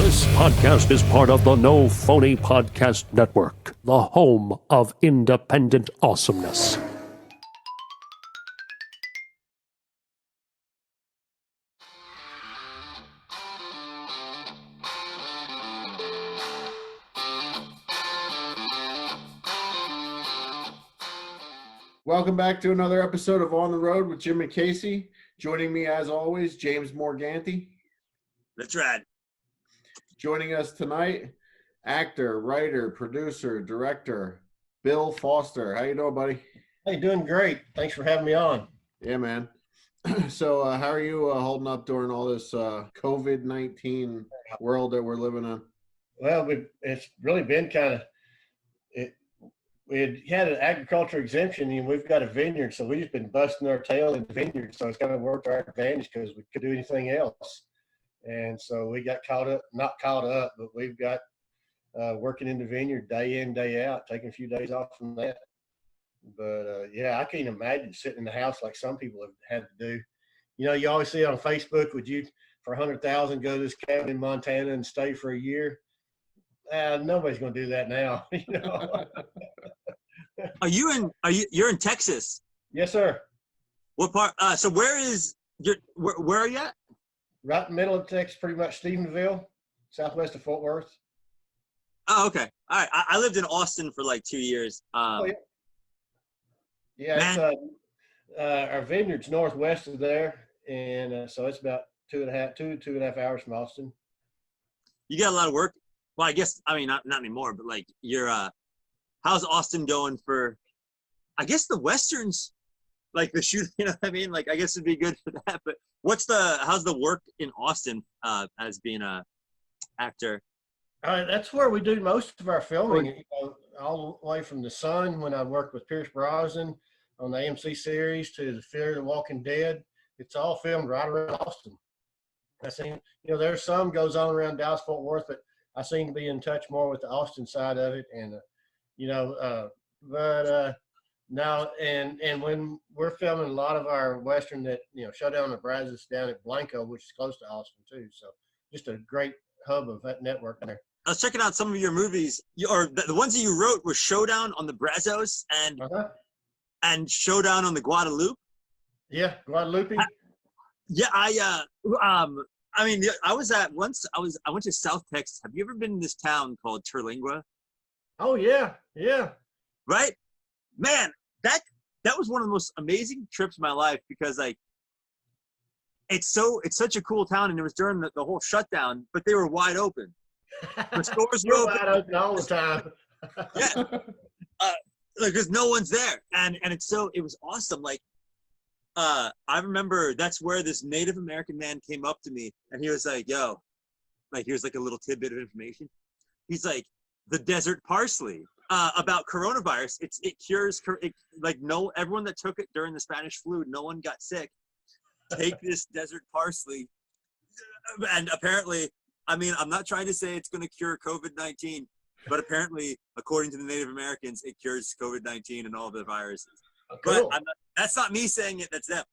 This podcast is part of the No Phony Podcast Network, the home of independent awesomeness. Welcome back to another episode of On the Road with Jim and Casey. Joining me, as always, James Morganti. That's right. Joining us tonight, actor, writer, producer, director, Bill Foster. How you doing, buddy? Hey, doing great. Thanks for having me on. Yeah, man. So how are you holding up during all this COVID-19 world that we're living in? Well, it's really been kind of we had an agriculture exemption, and we've got a vineyard, so we've just been busting our tail in the vineyard. So it's kind of worked to our advantage because we could do anything else. And so we got not caught up, but we've got working in the vineyard day in, day out, taking a few days off from that. But yeah, I can't imagine sitting in the house like some people have had to do. You know, you always see on Facebook, would you, for $100,000, go to this cabin in Montana and stay for a year? Nobody's going to do that now. You know. You're in Texas? Yes, sir. What part? So where are you at? Right in the middle of Texas, pretty much Stephenville, southwest of Fort Worth. Oh, okay. All right. I lived in Austin for like 2 years. Oh, yeah. Yeah, it's, our vineyard's northwest of there, and so it's about two and a half hours from Austin. You got a lot of work. Well, I guess, I mean, not anymore, but like how's Austin going for, I guess the Westerns, like the shoot, you know what I mean? Like, I guess it'd be good for that, but how's the work in Austin as being a actor? That's where we do most of our filming, you know, all the way from The Sun, when I worked with Pierce Brosnan on the AMC series, to The Fear of the Walking Dead. It's all filmed right around Austin. I seen, you know, there's some goes on around Dallas, Fort Worth, but I seem to be in touch more with the Austin side of it. And, you know, now, and when we're filming a lot of our Western that, you know, Showdown and Brazos down at Blanco, which is close to Austin too. So just a great hub of that network there. I was checking out some of your movies, or the ones that you wrote were Showdown on the Brazos and Showdown on the Guadalupe. Yeah, Guadalupe. I mean, I went to South Texas. Have you ever been in this town called Terlingua? Oh yeah, yeah. Right, man. That was one of the most amazing trips of my life, because like it's such a cool town, and it was during the whole shutdown, but they were wide open. The stores were open. Wide open all the time. Yeah, because no one's there, and it was awesome. Like, I remember that's where this Native American man came up to me, and he was like, "Yo, like here's like a little tidbit of information." He's like, "The desert parsley about coronavirus. It cures everyone that took it during the Spanish flu, no one got sick. Take this desert parsley, and apparently." I mean, I'm not trying to say it's going to cure COVID-19, but apparently, according to the Native Americans, it cures COVID-19 and all the viruses. Oh, cool. But that's not me saying it, that's them.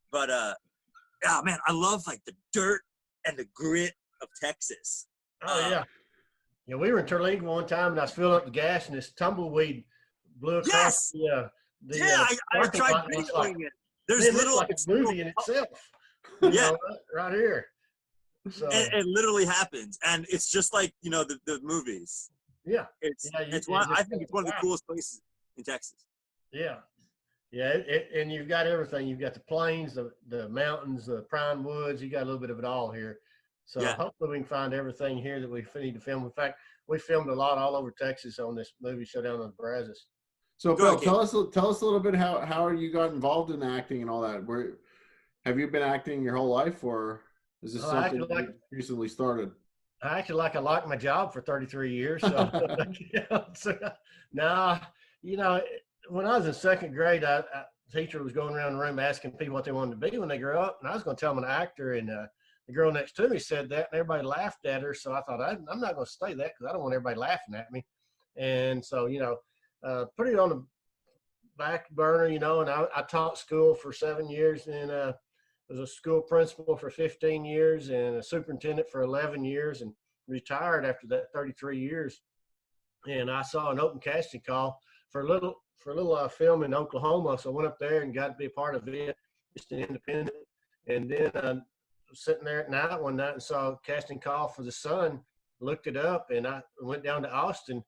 But, yeah, man, I love, like, the dirt and the grit of Texas. Oh, yeah. Yeah, we were in Terlingua one time, and I was filling up the gas, and this tumbleweed blew across I tried videoing it. There's little like a movie in itself. Yeah. You know, right here. So it literally happens, and it's just like, you know, the movies. Yeah, I think it's one of the coolest places in Texas. Yeah, yeah, and you've got everything. You've got the plains, the mountains, the prime woods. You got a little bit of it all here. So hopefully we can find everything here that we need to film. In fact, we filmed a lot all over Texas on this movie Showdown on the Brazos. So Bill, tell us a little bit how you got involved in acting and all that. Have you been acting your whole life, or is this something you recently started? I like my job for 33 years. So, no, you know, when I was in second grade, the teacher was going around the room asking people what they wanted to be when they grew up. And I was going to tell them an actor. And the girl next to me said that, and everybody laughed at her. So I thought, I'm not going to say that because I don't want everybody laughing at me. And so, you know, put it on the back burner, you know, and I taught school for 7 years, and was a school principal for 15 years and a superintendent for 11 years. And retired after that 33 years, and I saw an open casting call for a little film in Oklahoma. So I went up there and got to be a part of it, just an independent. And then sitting there at night one night and saw a casting call for The Sun, looked it up, and I went down to Austin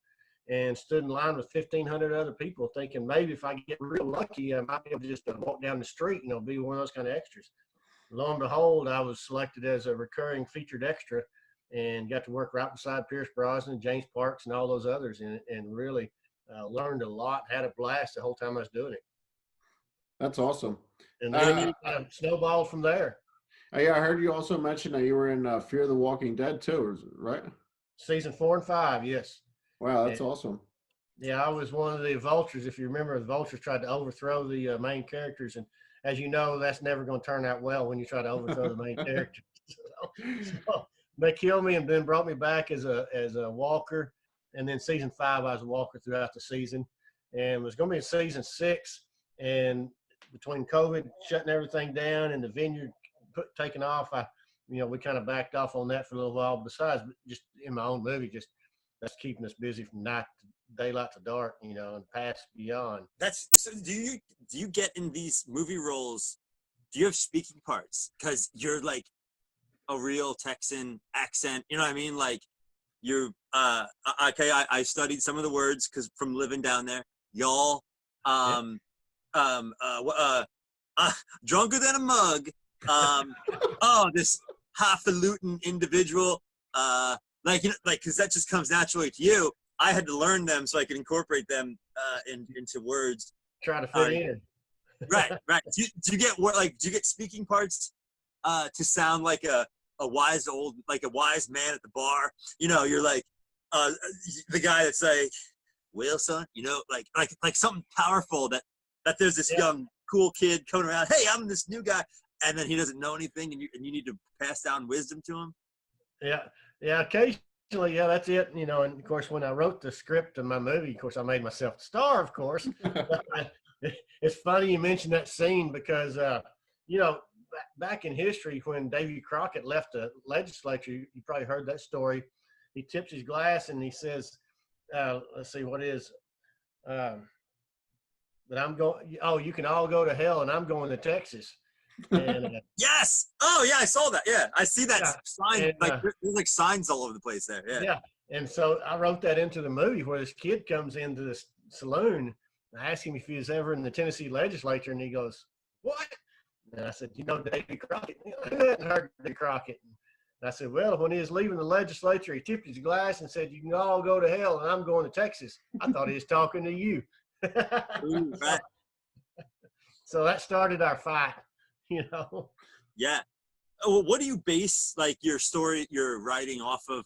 and stood in line with 1,500 other people, thinking maybe if I get real lucky, I might be able to just walk down the street and be one of those kind of extras. Lo and behold, I was selected as a recurring featured extra and got to work right beside Pierce Brosnan, James Parks, and all those others, and really learned a lot, had a blast the whole time I was doing it. That's awesome. And then you snowballed from there. Yeah, I heard you also mention that you were in Fear the Walking Dead too, right? Season 4 and 5, yes. Wow, that's awesome. Yeah, I was one of the vultures. If you remember, the vultures tried to overthrow the main characters, and as you know, that's never going to turn out well when you try to overthrow the main character. So they killed me and then brought me back as a walker. And then season 5, I was a walker throughout the season, and it was going to be in season 6. And between COVID shutting everything down and the Vineyard taking off, we kind of backed off on that for a little while. Besides, just in my own movie, just that's keeping us busy from night to daylight to dark, and past beyond. That's so. Do you get in these movie roles? Do you have speaking parts? Because you're like a real Texan accent. You know what I mean? Like you're okay. I studied some of the words because from living down there, y'all. Drunker than a mug. This highfalutin individual. Because that just comes naturally to you. I had to learn them so I could incorporate them into words. Try to fit in. Right. Do you get speaking parts to sound like a wise man at the bar? You're like the guy that's like, well, son, like something powerful that there's this young cool kid coming around. Hey, I'm this new guy, and then he doesn't know anything, and you need to pass down wisdom to him. Yeah, occasionally, that's it. And of course, when I wrote the script of my movie, of course, I made myself the star, of course. It's funny you mentioned that scene because, back in history, when Davy Crockett left the legislature, you probably heard that story. He tips his glass and he says, let's see, what is, that I'm going, you can all go to hell and I'm going to Texas. And, yes. Oh yeah, I saw that. Yeah, I see that sign. And, there's like signs all over the place there. Yeah. And so I wrote that into the movie where this kid comes into the saloon. I asked him if he was ever in the Tennessee legislature, and he goes, "What?" And I said, Davy Crockett. I hadn't heard Davy Crockett. And I said, well, when he was leaving the legislature, he tipped his glass and said, "You can all go to hell, and I'm going to Texas." I thought he was talking to you. Ooh, right. So that started our fight. Yeah. What do you base your story, your writing off of?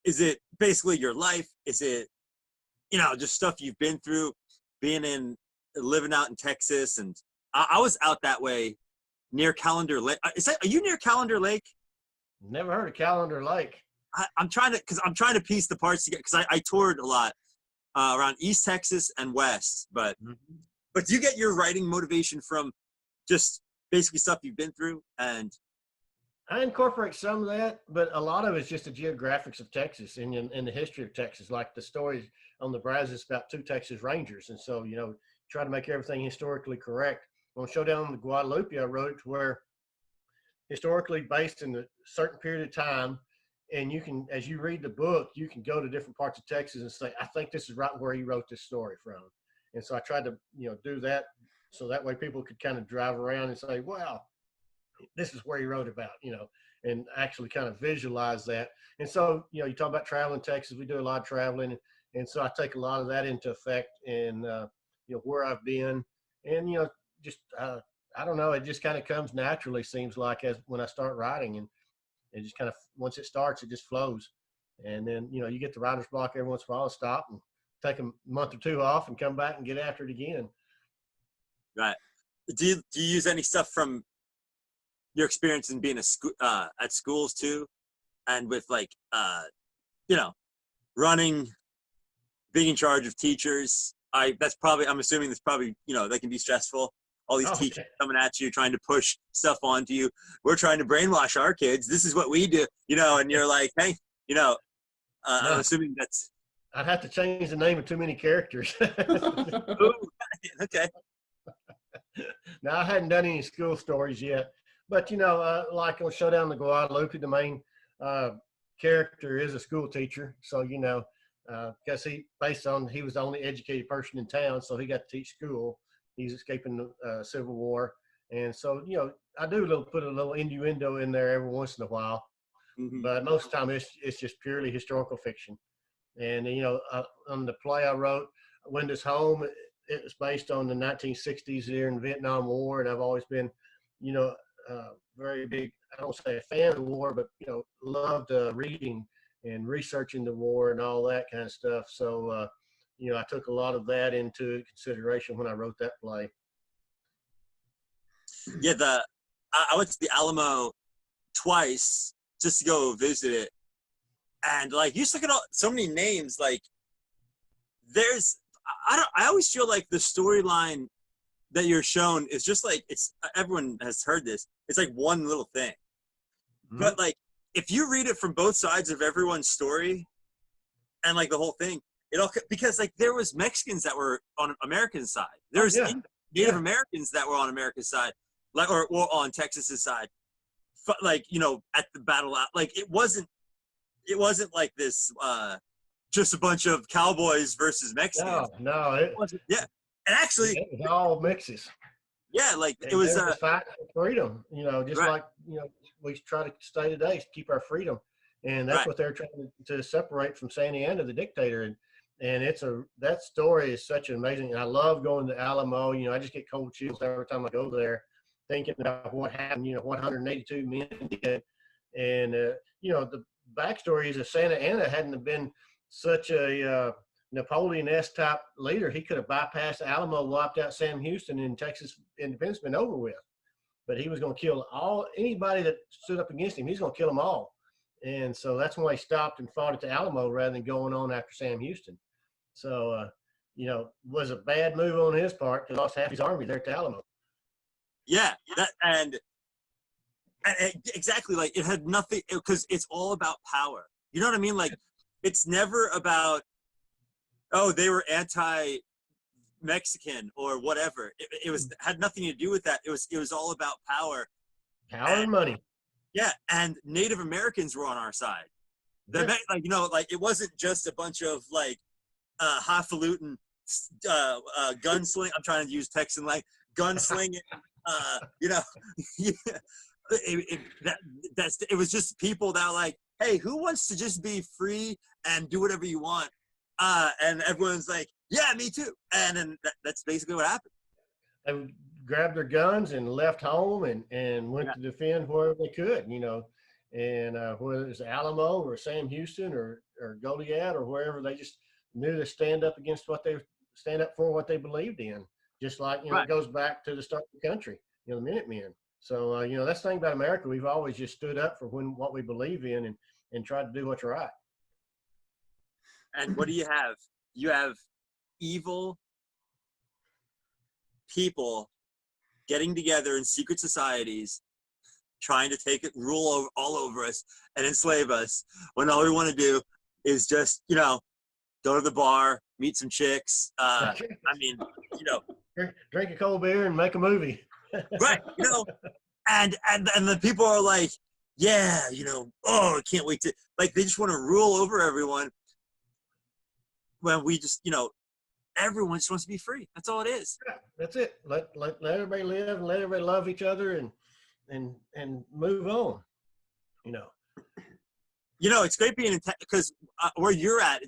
Is it basically your life? Is it, just stuff you've been through, living out in Texas? And I was out that way near Calendar Lake. Are you near Calendar Lake? Never heard of Calendar Lake. I'm trying to piece the parts together because I toured a lot around East Texas and West. But do you get your writing motivation from just basically stuff you've been through? And I incorporate some of that, but a lot of it's just the geographics of Texas and the history of Texas, like the stories on the Brazos about 2 Texas Rangers. And so, try to make everything historically correct. On Showdown in the Guadalupe, I wrote it to where historically based in a certain period of time, and you can, as you read the book, you can go to different parts of Texas and say, I think this is right where he wrote this story from. And so I tried to, do that so that way people could kind of drive around and say, wow, this is where he wrote about, and actually kind of visualize that. And so, you talk about traveling Texas, we do a lot of traveling. And so I take a lot of that into effect in, where I've been. And, just, I don't know, it just kind of comes naturally, seems like, as when I start writing. And it just kind of, once it starts, it just flows. And then, you get the writer's block every once in a while, stop and take a month or 2 off and come back and get after it again. Right. Do you use any stuff from your experience in being at schools too, and with running, being in charge of teachers? I'm assuming that's probably, they can be stressful. all these teachers coming at you, trying to push stuff onto you. We're trying to brainwash our kids. This is what we do, and you're like, hey, I'm assuming that's. I'd have to change the name of too many characters. Ooh, okay. Now, I hadn't done any school stories yet, but like on Showdown, the Guadalupe, the main character is a school teacher. So because he was the only educated person in town, so he got to teach school. He's escaping the Civil War, and so I do put a little innuendo in there every once in a while, but most of the time it's just purely historical fiction. And on the play I wrote, Wenda's Home, it was based on the 1960s here in the Vietnam War, and I've always been, very big. I don't say a fan of the war, but loved reading and researching the war and all that kind of stuff. So I took a lot of that into consideration when I wrote that play. Yeah, I went to the Alamo twice just to go visit it. And like, you just look at so many names, like I always feel like the storyline that you're shown is just like, everyone has heard this. It's like one little thing. Mm-hmm. But like, if you read it from both sides of everyone's story and like the whole thing, because like there was Mexicans that were on American side. There's Native Americans that were on America's side, like, or on Texas's side. But like, at the battle out, like it wasn't like this, just a bunch of cowboys versus Mexicans. No, it wasn't. Yeah, and actually, it was all mixes. Yeah, like it was fighting for freedom. Just right. Like we try to stay today to keep our freedom, and that's right. what they're trying to separate from Santa Anna, the dictator. And that story is such an amazing. And I love going to Alamo. I just get cold chills every time I go there, thinking about what happened. What 182 men did, and the backstory is that Santa Anna hadn't been such a Napoleon-esque type leader. He could have bypassed Alamo, wiped out Sam Houston, and Texas independence been over with. But he was going to kill anybody that stood up against him. He's going to kill them all. And so that's why he stopped and fought at the Alamo rather than going on after Sam Houston. So, was a bad move on his part. He lost half his army there at the Alamo. Yeah, and exactly, like it had nothing, because it's all about power. You know what I mean? Like it's never about, oh, they were anti-Mexican or whatever. It had nothing to do with that. It was all about power. Power and money. Yeah, and Native Americans were on our side. Like it wasn't just a bunch of like highfalutin gunsling. I'm trying to use Texan like gunslinging. It was just people that were like, hey, who wants to just be free and do whatever you want? And everyone's like, yeah, me too. And then that's basically what happened. They grabbed their guns and left home and went to defend wherever they could, and whether it was Alamo or Sam Houston or Goliad or wherever, they just knew to stand up for what they believed in. Just like, it goes back to the start of the country, the Minutemen. So, that's the thing about America. We've always just stood up for what we believe in and tried to do what's right. And what do you have? You have evil people getting together in secret societies, trying to rule all over us and enslave us, when all we want to do is just, go to the bar, meet some chicks. Drink a cold beer and make a movie. Right. And the people are like, yeah, I can't wait to, like, they just want to rule over everyone. When we just, everyone just wants to be free. That's all it is. Yeah, that's it. Let everybody live and let everybody love each other and move on. It's great being in, because where you're at,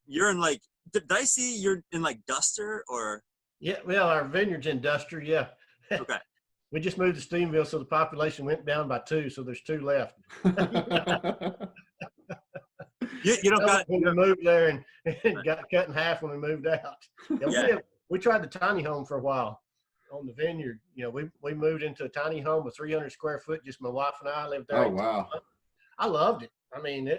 you're in like, did I see you're in like Duster or? Yeah, well, our vineyard's in Duster, yeah. Okay. We just moved to Steenville, so the population went down by 2, so there's 2 left. You don't got. When we moved there and got cut in half when we moved out. We tried the tiny home for a while on the vineyard. We moved into a tiny home with 300 square foot. Just my wife and I lived there. Oh wow! I loved it. I mean,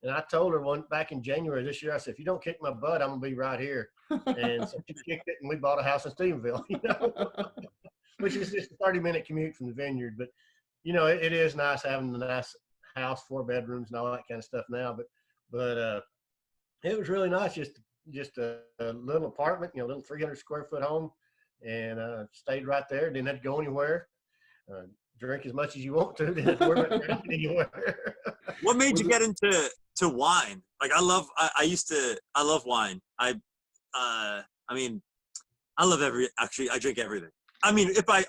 And I told her back in January this year, I said, if you don't kick my butt, I'm gonna be right here. And so she kicked it, and we bought a house in Stephenville, which is just a 30-minute commute from the Vineyard. But it is nice having a nice house, 4 bedrooms, and all that kind of stuff now. But it was really nice, just a little apartment, little 300 square foot home, and stayed right there. Didn't have to go anywhere. Drink as much as you want to. Didn't have to worry about drinking anywhere. What made you get into wine? Like I love wine. I drink everything. I mean, if I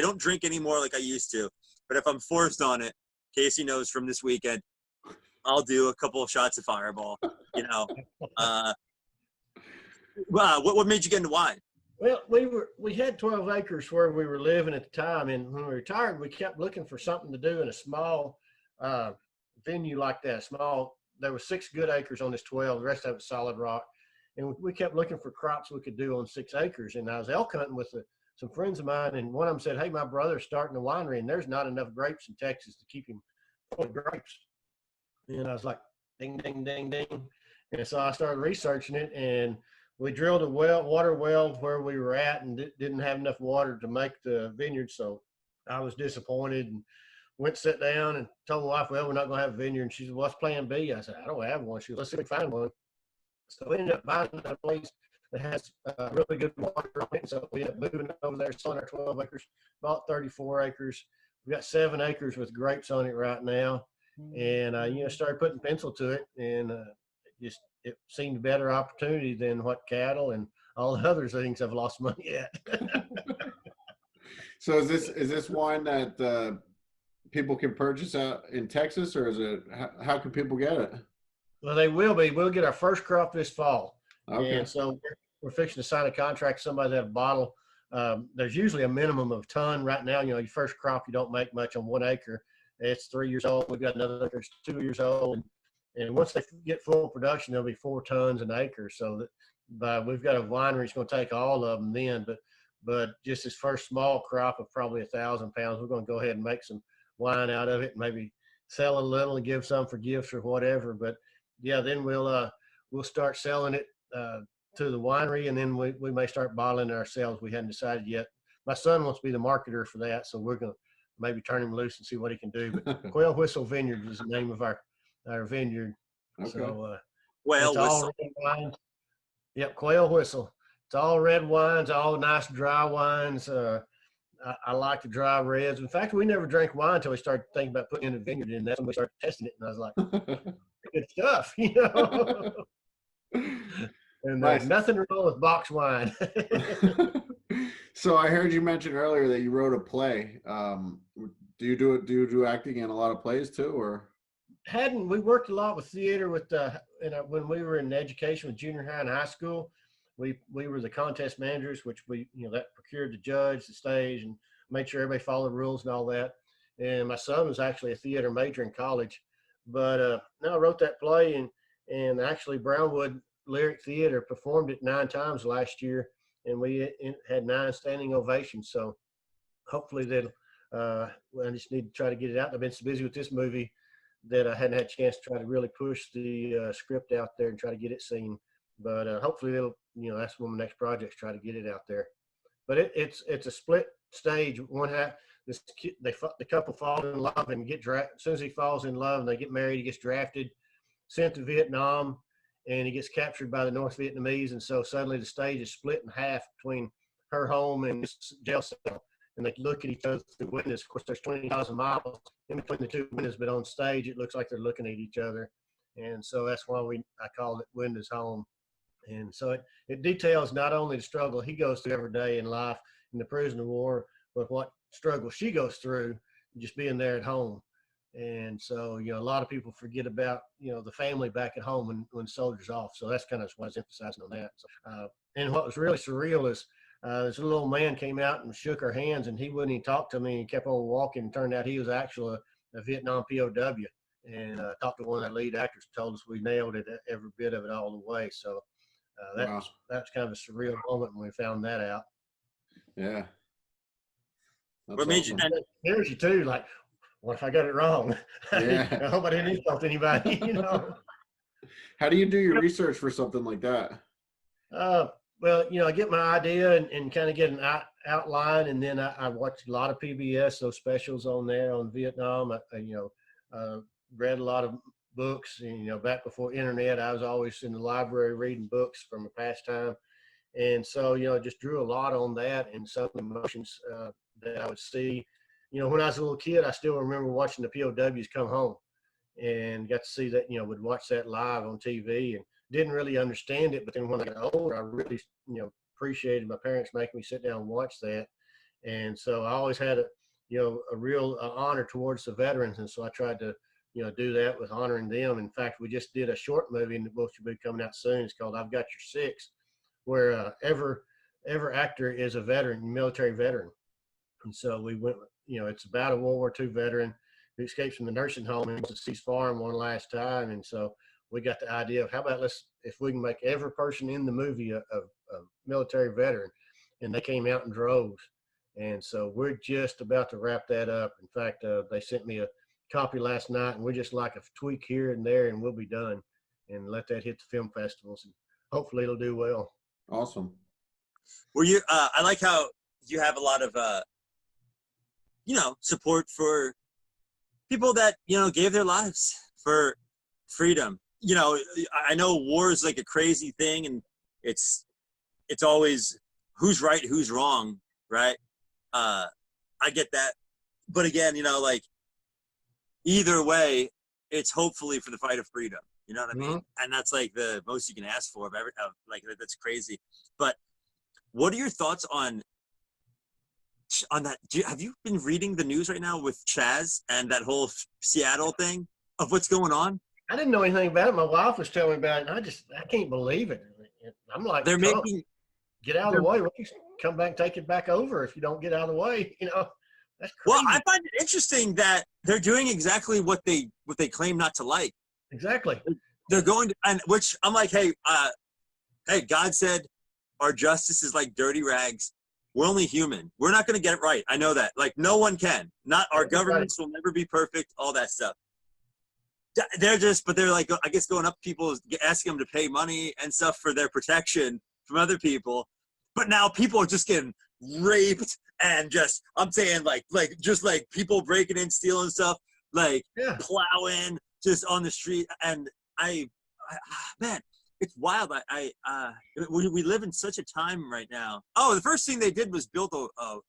don't drink anymore like I used to, but if I'm forced on it, Casey knows from this weekend, I'll do a couple of shots of Fireball, what made you get into wine? Well, we had 12 acres where we were living at the time, and when we retired, we kept looking for something to do in a small venue like that. There were 6 good acres on this 12. The rest of it was solid rock, and we kept looking for crops we could do on 6 acres. And I was elk hunting with some friends of mine, and one of them said, "Hey, my brother's starting a winery, and there's not enough grapes in Texas to keep him full of grapes." And I was like, "Ding, ding, ding, ding!" And so I started researching it, and we drilled a water well where we were at, and didn't have enough water to make the vineyard. So I was disappointed, and went sit down and told my wife, "Well, we're not going to have a vineyard." And she said, "What's plan B?" I said, "I don't have one." She goes, "Let's see if we can find one." So we ended up buying a place that has really good water on it. So we ended up moving over there, selling our 12 acres, bought 34 acres. We got 7 acres with grapes on it right now. And, started putting pencil to it, and it seemed a better opportunity than what cattle and all the other things I've lost money at. So is this wine that people can purchase out in Texas, or is it, how can people get it? Well, they will be. We'll get our first crop this fall. Okay. And so we're fixing to sign a contract with somebody that have a bottle. There's usually a minimum of a ton right now. Your first crop, you don't make much on 1 acre. It's 3 years old. We've got another acre, 2 years old. And once they get full production, there'll be 4 tons an acre. So we've got a winery that's going to take all of them then. But just this first small crop of probably 1,000 pounds, we're going to go ahead and make some wine out of it, and maybe sell it a little and give some for gifts or whatever. But yeah, then we'll start selling it to the winery, and then we may start bottling it ourselves. We hadn't decided yet. My son wants to be the marketer for that, so we're going to maybe turn him loose and see what he can do. But Quail Whistle Vineyard is the name of our vineyard. Okay. So Quail Whistle. Wines. Yep, Quail Whistle. It's all red wines, all nice dry wines. I like the dry reds. In fact, we never drank wine until we started thinking about putting in a vineyard, and that's when we started testing it. And I was like, good stuff, And there's nothing wrong with box wine. So I heard you mention earlier that you wrote a play. Do you do acting in a lot of plays too, or? We worked a lot with theater when we were in education with junior high and high school. We were the contest managers, which that procured the judge, the stage, and made sure everybody followed the rules and all that. And my son was actually a theater major in college, but now I wrote that play, and actually Brownwood Lyric Theater performed it 9 times last year, and we had 9 standing ovations. So hopefully I just need to try to get it out. I've been so busy with this movie that I hadn't had a chance to try to really push the script out there and try to get it seen. But hopefully that's one of my next projects, try to get it out there. But it's a split stage. One half, the couple fall in love and get drafted. As soon as he falls in love and they get married, he gets drafted, sent to Vietnam, and he gets captured by the North Vietnamese. And so suddenly the stage is split in half between her home and this jail cell. And they look at each other through windows. Of course, there's 20,000 miles in between the 2 windows, but on stage, it looks like they're looking at each other. And so that's why I called it Windows Home. And so it details not only the struggle he goes through every day in life in the prisoner war, but what struggle she goes through just being there at home. And so, a lot of people forget about, the family back at home when soldiers off. So that's kind of what I was emphasizing on that. So, and what was really surreal is this little old man came out and shook our hands, and he wouldn't even talk to me, and kept on walking. And turned out he was actually a Vietnam POW. And talked to one of the lead actors, told us we nailed it, every bit of it all the way. So that's kind of a surreal moment when we found that out. Yeah. What made you? There's you too, like, what if I got it wrong? Yeah. I hope I didn't insult anybody, you know. How do you do your research for something like that? Well, you know, I get my idea and kind of get an outline, and then I watch a lot of PBS, those specials on there on Vietnam. Read a lot of books, and, you know, back before internet, I was always in the library reading books from a pastime. And so, you know, just drew a lot on that and some emotions that I would see. You know, when I was a little kid, I still remember watching the POWs come home and got to see that, you know, would watch that live on TV and didn't really understand it. But then when I got older, I really, you know, appreciated my parents making me sit down and watch that. And so I always had a, you know, a real honor towards the veterans. And so I tried to, you know, do that with honoring them. In fact, we just did a short movie and the book should be coming out soon. It's called I've Got Your Six, where every actor is a veteran, military veteran. And so we went, you know, it's about a World War II veteran who escapes from the nursing home and wants to see his farm one last time. And so we got the idea of how about if we can make every person in the movie a military veteran, and they came out in droves. And so we're just about to wrap that up. In fact, they sent me a copy last night, and we're just like a tweak here and there, and we'll be done and let that hit the film festivals. And hopefully it'll do well. Awesome. Were you? I like how you have a lot of, you know, support for people that, you know, gave their lives for freedom. You know, I know war is like a crazy thing, and it's always who's right, who's wrong, right? I get that, but again, you know, like either way, it's hopefully for the fight of freedom. You know what I mean? And that's like the most you can ask for of like that's crazy. But what are your thoughts on that? Have you been reading the news right now with Chaz and that whole Seattle thing of what's going on? I didn't know anything about it. My wife was telling me about it, and I can't believe it. I'm like, they're making get out of the way. Come back, take it back over if you don't get out of the way. You know, that's crazy. Well, I find it interesting that they're doing exactly what they claim not to like. Exactly. They're going to, and which I'm like, hey, God said our justice is like dirty rags. We're only human. We're not going to get it right. I know that. Like, no one can. Not our governments will never be perfect. All that stuff. But they're like, I guess going up to people, asking them to pay money and stuff for their protection from other people. But now people are just getting raped and just, I'm saying like people breaking in, stealing stuff, like plowing just on the street. And man, it's wild. We live in such a time right now. Oh, the first thing they did was build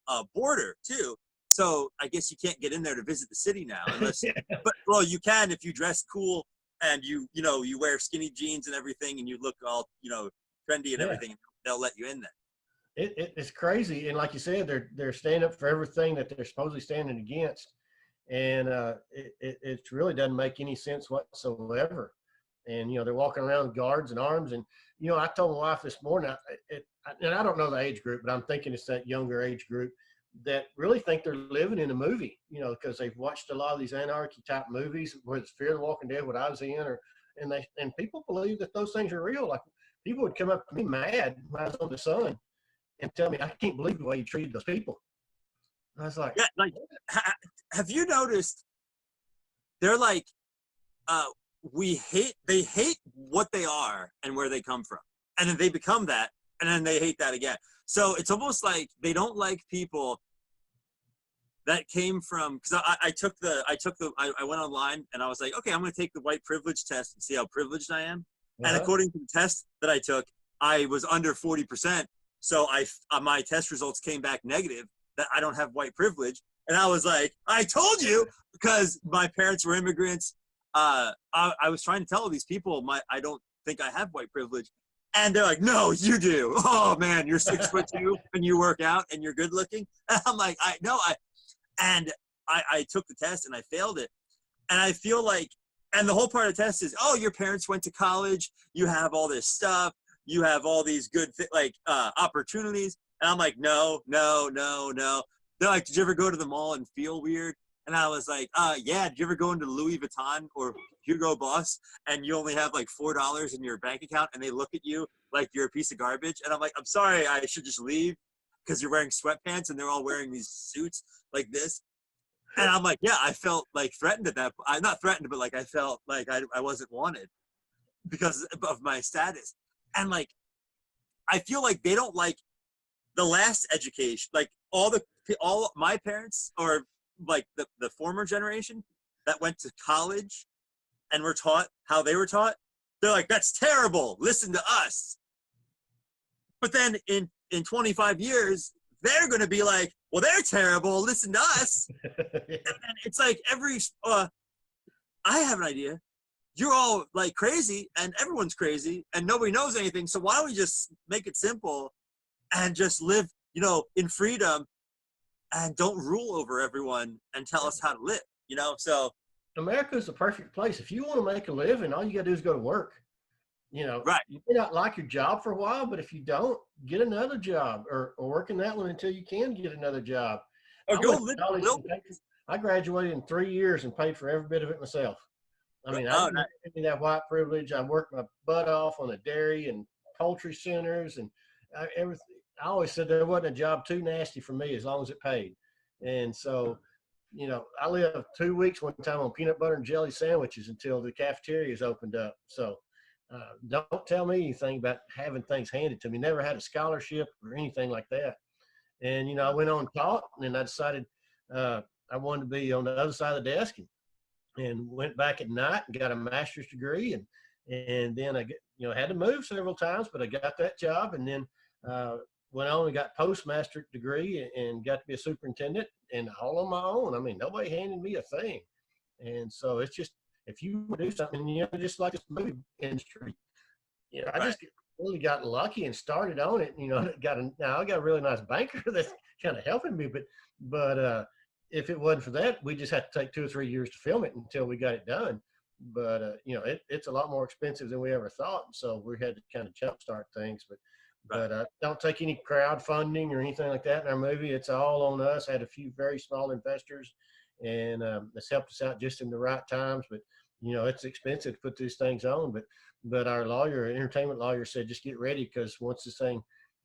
a border too. So I guess you can't get in there to visit the city now, unless. But well, you can if you dress cool and you wear skinny jeans and everything, and you look all trendy and everything. They'll let you in there. It's crazy, and like you said, they're standing up for everything that they're supposedly standing against, and it really doesn't make any sense whatsoever. And they're walking around with guards and arms, and I told my wife this morning, and I don't know the age group, but I'm thinking it's that younger age group that really think they're living in a movie, because they've watched a lot of these anarchy type movies, whether it's Fear the Walking Dead, what I was in, and people believe that those things are real. Like, people would come up to me mad when I was on the Sun and tell me, I can't believe the way you treated those people. And I was like, yeah, like, have you noticed? They're like, they hate what they are and where they come from, and then they become that, and then they hate that again. So it's almost like they don't like people that came from, because I went online and I was like, okay, I'm going to take the white privilege test and see how privileged I am. And according to the test that I took, I was under 40%. So my test results came back negative, that I don't have white privilege. And I was like, I told you, because my parents were immigrants. I was trying to tell these people, I don't think I have white privilege. And they're like, no, you do. Oh man, you're 6'2" and you work out and you're good looking. And I'm like, I took the test and I failed it. And I feel like, and the whole part of the test is, oh, your parents went to college. You have all this stuff. You have all these good opportunities. And I'm like, no. They're like, did you ever go to the mall and feel weird? And I was like, yeah. Did you ever go into Louis Vuitton or Hugo Boss and you only have like $4 in your bank account and they look at you like you're a piece of garbage? And I'm like, I'm sorry, I should just leave because you're wearing sweatpants and they're all wearing these suits like this. And I'm like, yeah, I felt like threatened at that. I'm not threatened, but like I felt like I wasn't wanted because of my status. And like, I feel like they don't like the last education, like all my parents or like the former generation that went to college and were taught how they were taught. They're like, that's terrible. Listen to us. But then in 25 years, they're going to be like, well, they're terrible. Listen to us. And it's like I have an idea. You're all like crazy and everyone's crazy and nobody knows anything. So why don't we just make it simple and just live, in freedom and don't rule over everyone and tell us how to live, So America is the perfect place. If you want to make a living, all you got to do is go to work. Right. You may not like your job for a while, but if you don't, get another job or work in that one until you can get another job. Or I graduated in 3 years and paid for every bit of it myself. I mean, I didn't have that white privilege. I worked my butt off on the dairy and poultry centers and everything. I always said there wasn't a job too nasty for me as long as it paid. And so, I lived 2 weeks one time on peanut butter and jelly sandwiches until the cafeterias opened up. So don't tell me anything about having things handed to me. Never had a scholarship or anything like that. And, I went on and taught, and then I decided I wanted to be on the other side of the desk and went back at night and got a master's degree. And then I had to move several times, but I got that job and then went on and got postmaster degree and got to be a superintendent and all on my own. I mean, nobody handed me a thing. And so it's just, if you do something, just like this movie industry, I just really got lucky and started on it. I got a really nice banker that's kind of helping me, but if it wasn't for that, we just had to take 2 or 3 years to film it until we got it done. But it's a lot more expensive than we ever thought, so we had to kind of jumpstart things. But don't take any crowdfunding or anything like that in our movie. It's all on us. Had a few very small investors, and it's helped us out just in the right times. But it's expensive to put these things on. But our entertainment lawyer said just get ready, because once this thing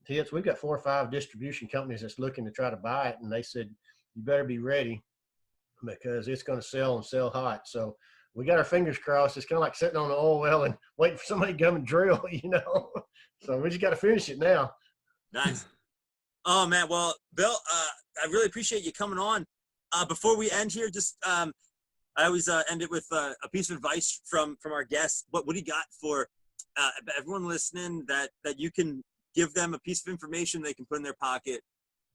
hits, we've got 4 or 5 distribution companies that's looking to try to buy it, and they said you better be ready because it's going to sell and sell hot. So we got our fingers crossed. It's kind of like sitting on an oil well and waiting for somebody to come and drill, So we just got to finish it now. Nice. Oh man. Well, Bill, I really appreciate you coming on. Before we end here, just I always end it with a piece of advice from our guests. What do you got for everyone listening that you can give them a piece of information they can put in their pocket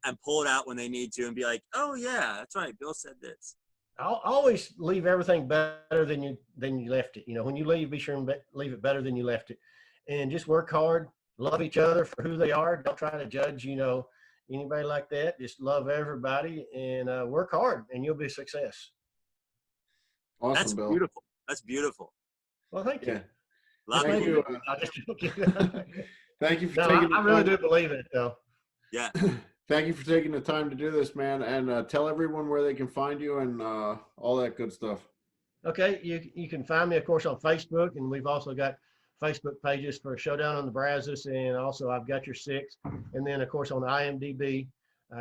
and pull it out when they need to and be like, oh yeah, that's right, Bill said this. I'll always leave everything better than you left it. When you leave, be sure and leave it better than you left it, and just work hard, love each other for who they are. Don't try to judge, anybody like that. Just love everybody and work hard, and you'll be a success. Awesome, That's Bill. beautiful. That's beautiful. Well, thank you. Yeah. Thank you. Thank you for taking. I really do believe in it, though. Yeah. Thank you for taking the time to do this, man, and tell everyone where they can find you and all that good stuff. Okay, you can find me, of course, on Facebook, and we've also got Facebook pages for Showdown on the Brazos, and also I've Got Your Six, and then, of course, on IMDb,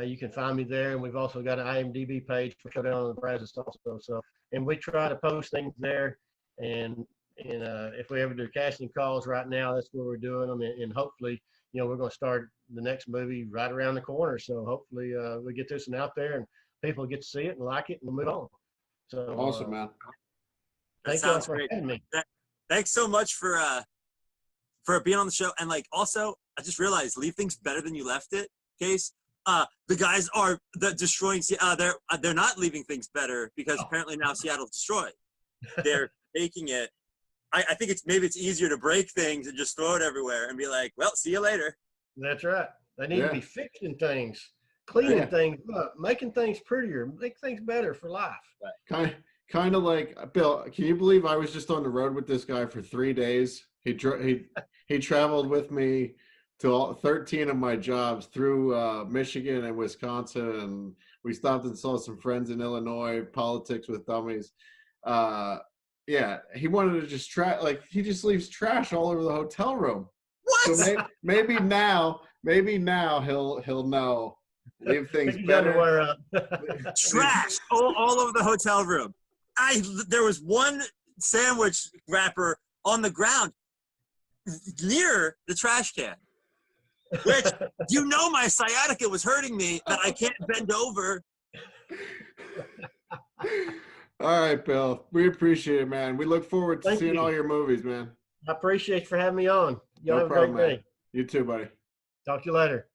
you can find me there, and we've also got an IMDb page for Showdown on the Brazos also. So, and we try to post things there, and if we ever do casting calls right now, that's where we're doing them, and hopefully, we're going to start the next movie right around the corner. So hopefully we get this one out there and people get to see it and like it and we'll move on. So awesome, man. That sounds great. Thanks so much for being on the show. And also, I just realized, leave things better than you left it. Case the guys are destroying. They're not leaving things better because apparently now Seattle's destroyed. They're taking it. I think maybe it's easier to break things and just throw it everywhere and be like, well, see you later. That's right. They need to be fixing things, cleaning things up, making things prettier, make things better for life. Right. Kind of like, Bill, can you believe I was just on the road with this guy for 3 days? He traveled with me to all 13 of my jobs through Michigan and Wisconsin, and we stopped and saw some friends in Illinois, Politics with Dummies. Yeah, he wanted to just he just leaves trash all over the hotel room. What? So maybe now he'll know Leave things Pick his better. underwear up. Trash all over the hotel room. There was one sandwich wrapper on the ground near the trash can, which my sciatica was hurting me that I can't bend over. All right, Bill. We appreciate it, man. We look forward to Thank seeing you. all your movies, man. I appreciate you for having me on. Y'all No have a problem, great man. day. You too, buddy. Talk to you later.